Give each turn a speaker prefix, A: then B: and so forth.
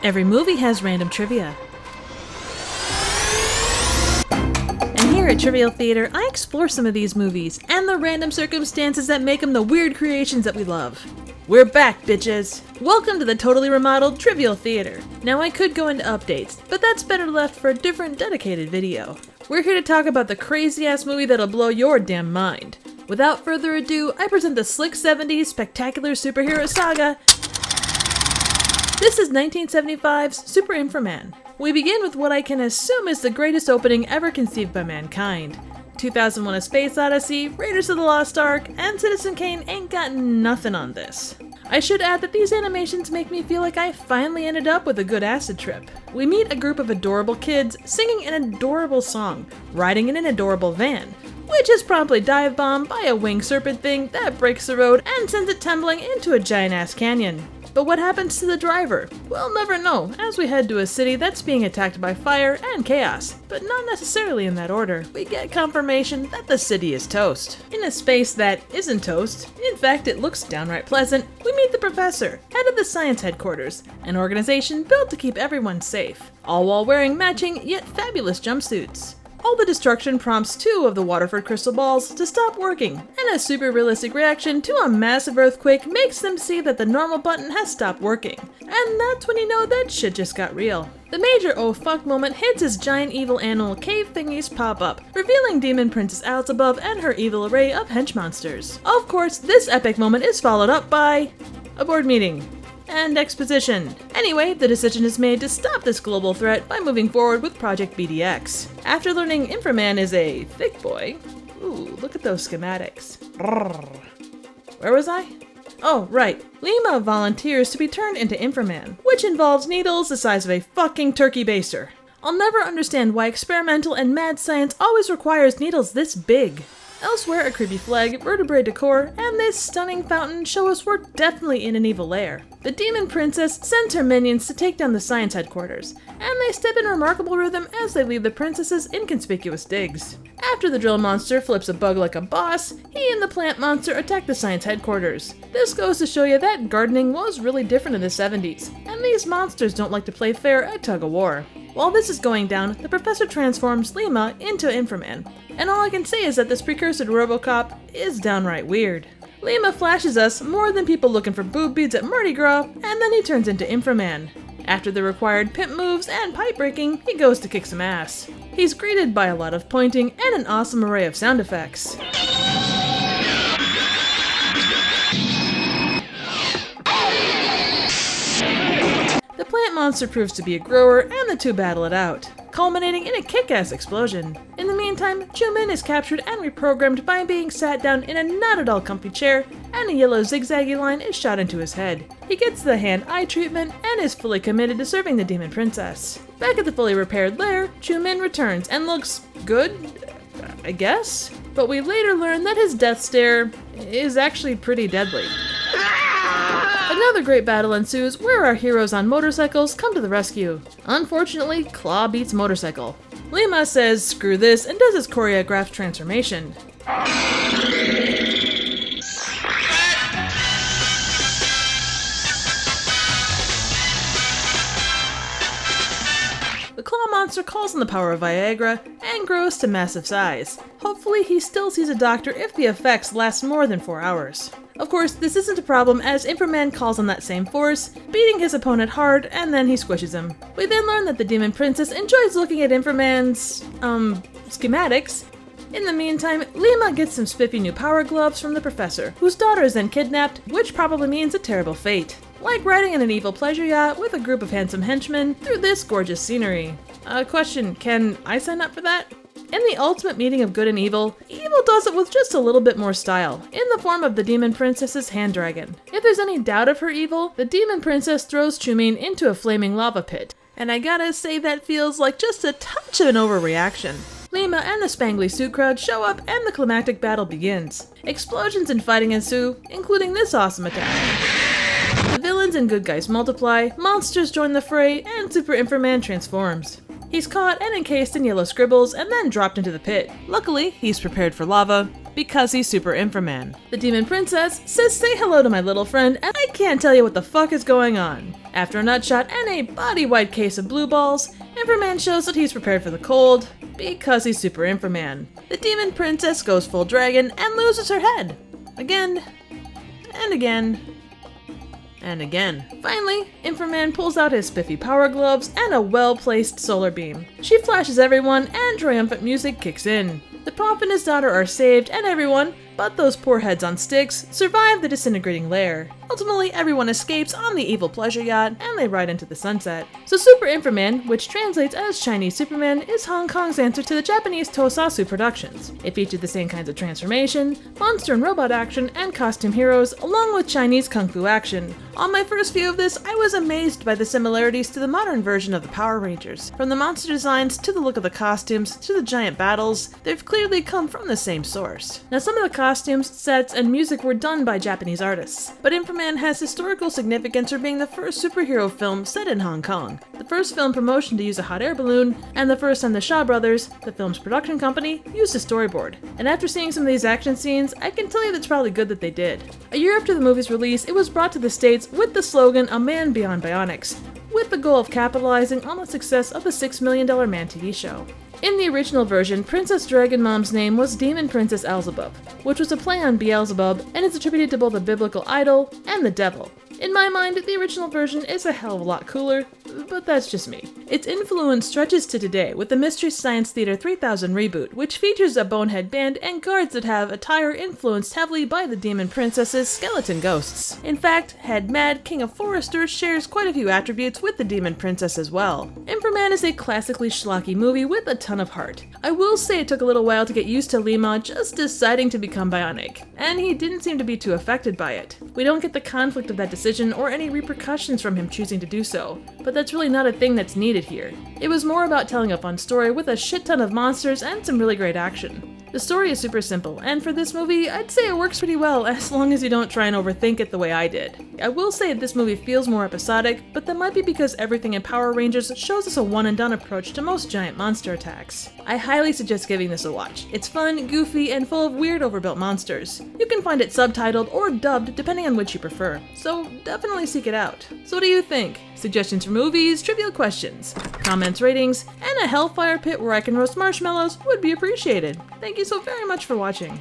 A: Every movie has random trivia. And here at Trivial Theater, I explore some of these movies and the random circumstances that make them the weird creations that we love. We're back, bitches! Welcome to the totally remodeled Trivial Theater. Now I could go into updates, but that's better left for a different dedicated video. We're here to talk about the crazy-ass movie that'll blow your damn mind. Without further ado, I present the slick 70s spectacular superhero saga. This is 1975's Super InfraMan. We begin with what I can assume is the greatest opening ever conceived by mankind. 2001: A Space Odyssey, Raiders of the Lost Ark, and Citizen Kane ain't got nothing on this. I should add that these animations make me feel like I finally ended up with a good acid trip. We meet a group of adorable kids singing an adorable song, riding in an adorable van, which is promptly dive-bombed by a winged serpent thing that breaks the road and sends it tumbling into a giant-ass canyon. But what happens to the driver? We'll never know, as we head to a city that's being attacked by fire and chaos, but not necessarily in that order. We get confirmation that the city is toast. In a space that isn't toast, in fact it looks downright pleasant, we meet the professor, head of the science headquarters, an organization built to keep everyone safe, all while wearing matching yet fabulous jumpsuits. All the destruction prompts two of the Waterford crystal balls to stop working, and a super realistic reaction to a massive earthquake makes them see that the normal button has stopped working. And that's when you know that shit just got real. The major oh fuck moment hits as giant evil animal cave thingies pop up, revealing Demon Princess Alzabub and her evil array of hench monsters. Of course, this epic moment is followed up by a board meeting. And exposition. Anyway, the decision is made to stop this global threat by moving forward with Project BDX. After learning InfraMan is a thick boy. Ooh, look at those schematics. Where was I? Oh, right. Lima volunteers to be turned into InfraMan, which involves needles the size of a fucking turkey baster. I'll never understand why experimental and mad science always requires needles this big. Elsewhere, a creepy flag, vertebrae decor, and this stunning fountain show us we're definitely in an evil lair. The Demon Princess sends her minions to take down the science headquarters, and they step in remarkable rhythm as they leave the princess's inconspicuous digs. After the drill monster flips a bug like a boss, he and the plant monster attack the science headquarters. This goes to show you that gardening was really different in the 70s, and these monsters don't like to play fair at tug-of-war. While this is going down, the professor transforms Lima into InfraMan, and all I can say is that this precursor to RoboCop is downright weird. Lima flashes us more than people looking for boob beads at Mardi Gras, and then he turns into InfraMan. After the required pimp moves and pipe breaking, he goes to kick some ass. He's greeted by a lot of pointing and an awesome array of sound effects. The plant monster proves to be a grower, and the two battle it out, culminating in a kick-ass explosion. In the meantime, Chumin is captured and reprogrammed by being sat down in a not-at-all comfy chair, and a yellow zigzaggy line is shot into his head. He gets the hand-eye treatment and is fully committed to serving the Demon Princess. Back at the fully repaired lair, Chumin returns and looks good, I guess? But we later learn that his death stare is actually pretty deadly. Another great battle ensues where our heroes on motorcycles come to the rescue. Unfortunately, Claw beats motorcycle. Lima says screw this and does his choreographed transformation. The Claw monster calls on the power of Viagra and grows to massive size. Hopefully he still sees a doctor if the effects last more than 4 hours. Of course, this isn't a problem as InfraMan calls on that same force, beating his opponent hard, and then he squishes him. We then learn that the Demon Princess enjoys looking at InfraMan's, schematics. In the meantime, Lima gets some spiffy new power gloves from the professor, whose daughter is then kidnapped, which probably means a terrible fate. Like riding in an evil pleasure yacht with a group of handsome henchmen through this gorgeous scenery. Question, can I sign up for that? In the ultimate meeting of good and evil, evil does it with just a little bit more style, in the form of the Demon Princess's hand dragon. If there's any doubt of her evil, the Demon Princess throws Chumin into a flaming lava pit, and I gotta say that feels like just a touch of an overreaction. Lima and the Spangly Suit crowd show up and the climactic battle begins. Explosions and fighting ensue, including this awesome attack. The villains and good guys multiply, monsters join the fray, and Super InfraMan transforms. He's caught and encased in yellow scribbles and then dropped into the pit. Luckily, he's prepared for lava, because he's Super InfraMan. The Demon Princess says say hello to my little friend and I can't tell you what the fuck is going on. After a nutshot and a body-wide case of blue balls, InfraMan shows that he's prepared for the cold because he's Super InfraMan. The Demon Princess goes full dragon and loses her head. Again, and again, and again. Finally, InfraMan pulls out his spiffy power gloves and a well-placed solar beam. She flashes everyone and triumphant music kicks in. The Prof and his daughter are saved and everyone, but those poor heads on sticks, survive the disintegrating lair. Ultimately, everyone escapes on the evil pleasure yacht and they ride into the sunset. So Super InfraMan, which translates as Chinese Superman, is Hong Kong's answer to the Japanese Tosasu productions. It featured the same kinds of transformation, monster and robot action, and costume heroes, along with Chinese kung fu action. On my first view of this, I was amazed by the similarities to the modern version of the Power Rangers. From the monster designs to the look of the costumes to the giant battles, they've clearly come from the same source. Now some of the costumes, sets, and music were done by Japanese artists, but InfraMan has historical significance for being the first superhero film set in Hong Kong, the first film promotion to use a hot air balloon, and the first time the Shaw Brothers, the film's production company, used a storyboard. And after seeing some of these action scenes, I can tell you that's probably good that they did. A year after the movie's release, it was brought to the States with the slogan "A Man Beyond Bionics," with the goal of capitalizing on the success of the $6 Million Man TV show. In the original version, Princess Dragon Mom's name was Demon Princess Elzebub, which was a play on Beelzebub and is attributed to both a biblical idol and the devil. In my mind, the original version is a hell of a lot cooler, but that's just me. Its influence stretches to today with the Mystery Science Theater 3000 reboot, which features a bonehead band and guards that have attire influenced heavily by the Demon Princess's skeleton ghosts. In fact, Head Mad, King of Foresters, shares quite a few attributes with the Demon Princess as well. InfraMan is a classically schlocky movie with a ton of heart. I will say it took a little while to get used to Lima just deciding to become bionic, and he didn't seem to be too affected by it. We don't get the conflict of that decision or any repercussions from him choosing to do so, but that's really not a thing that's needed here. It was more about telling a fun story with a shit ton of monsters and some really great action. The story is super simple, and for this movie, I'd say it works pretty well as long as you don't try and overthink it the way I did. I will say this movie feels more episodic, but that might be because everything in Power Rangers shows us a one-and-done approach to most giant monster attacks. I highly suggest giving this a watch. It's fun, goofy, and full of weird overbuilt monsters. You can find it subtitled or dubbed depending on which you prefer, so definitely seek it out. So what do you think? Suggestions for movies, trivial questions, comments, ratings, and a hellfire pit where I can roast marshmallows would be appreciated. Thank you so very much for watching.